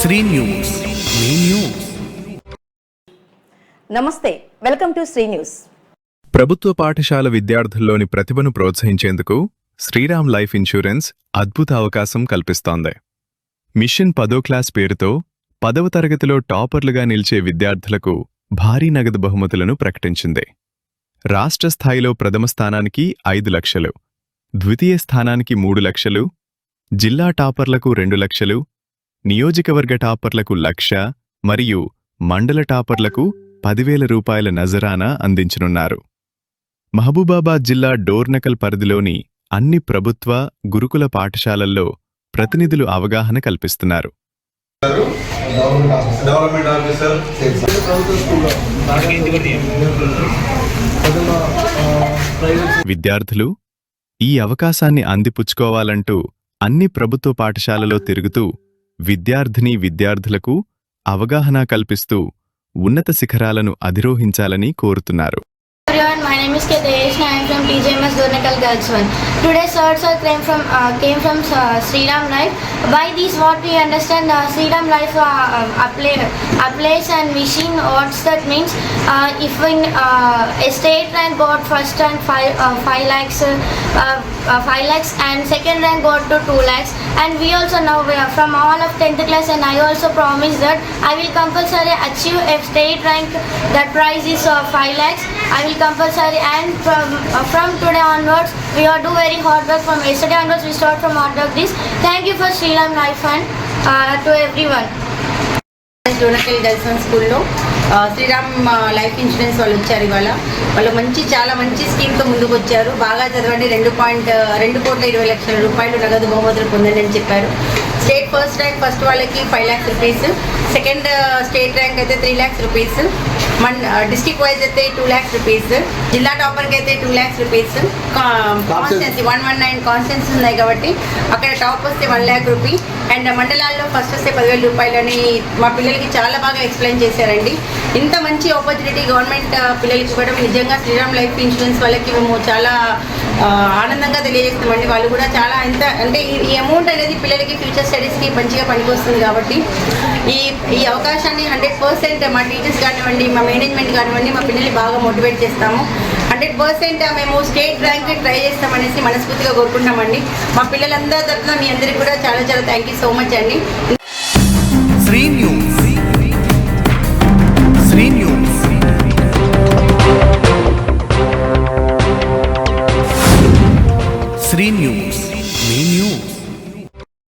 Shri news మీ news. నమస్తే, welcome to Shri news. ప్రభుత్వ పాఠశాల విద్యార్థుల్లోని ప్రతిభను ప్రోత్సహించేందుకు శ్రీరామ్ లైఫ్ ఇన్సూరెన్స్ అద్భుత అవకాశం కల్పిస్తోంది. మిషన్ 10వ క్లాస్ పేరుతో 10వ తరగతిలో టాపర్లుగా నిలిచే విద్యార్థులకు భారీ నగదు బహుమతులను ప్రకటించింది. రాష్ట్ర స్థాయిలో ప్రథమ స్థానానికి 5 లక్షలు, ద్వితీయ స్థానానికి 3 లక్షలు, జిల్లా టాపర్లకు 2 లక్షలు, నియోజకవర్గ టాపర్లకు 1,00,000 మరియు మండల టాపర్లకు 10,000 రూపాయల నజరానా అందించనున్నారు. మహబూబాబాద్ జిల్లా డోర్నకల్ పరిధిలోని అన్ని ప్రభుత్వ, గురుకుల పాఠశాలల్లో ప్రతినిధులు అవగాహన కల్పిస్తున్నారు. విద్యార్థులు ఈ అవకాశాన్ని అందిపుచ్చుకోవాలంటూ అన్ని ప్రభుత్వ పాఠశాలలో తిరుగుతూ విద్యార్థులకు అవగాహన కల్పిస్తూ ఉన్నత శిఖరాలను అధిరోహించాలని కోరుతున్నారు. Everyone, my name is Kedesh. I am from TJMS Dornakal Girls 1. Today, sir came from Sriram Life. By this, what we understand, Sriram Life a place and machine. What's that means? If in a state rank got first rank 5 lakhs, 5 lakhs, and second rank got to 2 lakhs. And we also know from all of 10th class, and I also promise that I will compulsory achieve a state rank. That prize is 5 lakhs. I will compulsory, and from today onwards we are do very hard work. From yesterday onwards we start from hard work this. Thank you for Sriram Life Fund to everyone. Dornakal girls one స్కూల్లో Sriram life insurance వాళ్ళు వచ్చారు. ఇవాళ వాళ్ళు చాలా మంచి స్కీమ్తో ముందుకు వచ్చారు. బాగా చదవండి, 2,20,00,000 రూపాయలు నగదు బహుమతులు పొందండి అని చెప్పారు. స్టేట్ ఫస్ట్ ర్యాంక్ ఫస్ట్ వాళ్ళకి 5 lakhs rupees, second state rank అయితే 3 lakhs రూపీస్, డిస్ట్రిక్ట్ వైజ్ అయితే 2 lakhs రూపీస్, జిల్లా టాపర్కి అయితే 2 lakhs రూపీస్, కాన్స్టెన్సీ 119 కాన్స్టెన్సీ ఉన్నాయి కాబట్టి అక్కడ టాప్ వస్తే 1 lakh రూపీ, అండ్ మండలాల్లో ఫస్ట్ వస్తే 10,000 రూపాయలు అని మా పిల్లలకి చాలా బాగా ఎక్స్ప్లెయిన్ చేశారండి. ఇంత మంచి ఆపర్చునిటీ గవర్నమెంట్ పిల్లలకి ఇవ్వడం నిజంగా శ్రీరామ్ లైఫ్ ఇన్సూరెన్స్ వాళ్ళకి మేము చాలా ఆనందంగా తెలియజేస్తామండి. వాళ్ళు కూడా చాలా అంటే ఈ అమౌంట్ అనేది పిల్లలకి ఫ్యూచర్ స్టడీస్కి మంచిగా పనికొస్తుంది కాబట్టి ఈ అవకాశాన్ని 100% మా టీచర్స్ కానివ్వండి, మా మేనేజ్మెంట్ కానివ్వండి, మా పిల్లల్ని బాగా మోటివేట్ చేస్తాము. 100% మేము స్టేట్ ర్యాంక్ ట్రై చేస్తామనేసి మనస్ఫూర్తిగా కోరుకుంటామండి. మా పిల్లలందరి తరఫున మీ అందరికీ కూడా చాలా థ్యాంక్ యూ సో మచ్ అండి.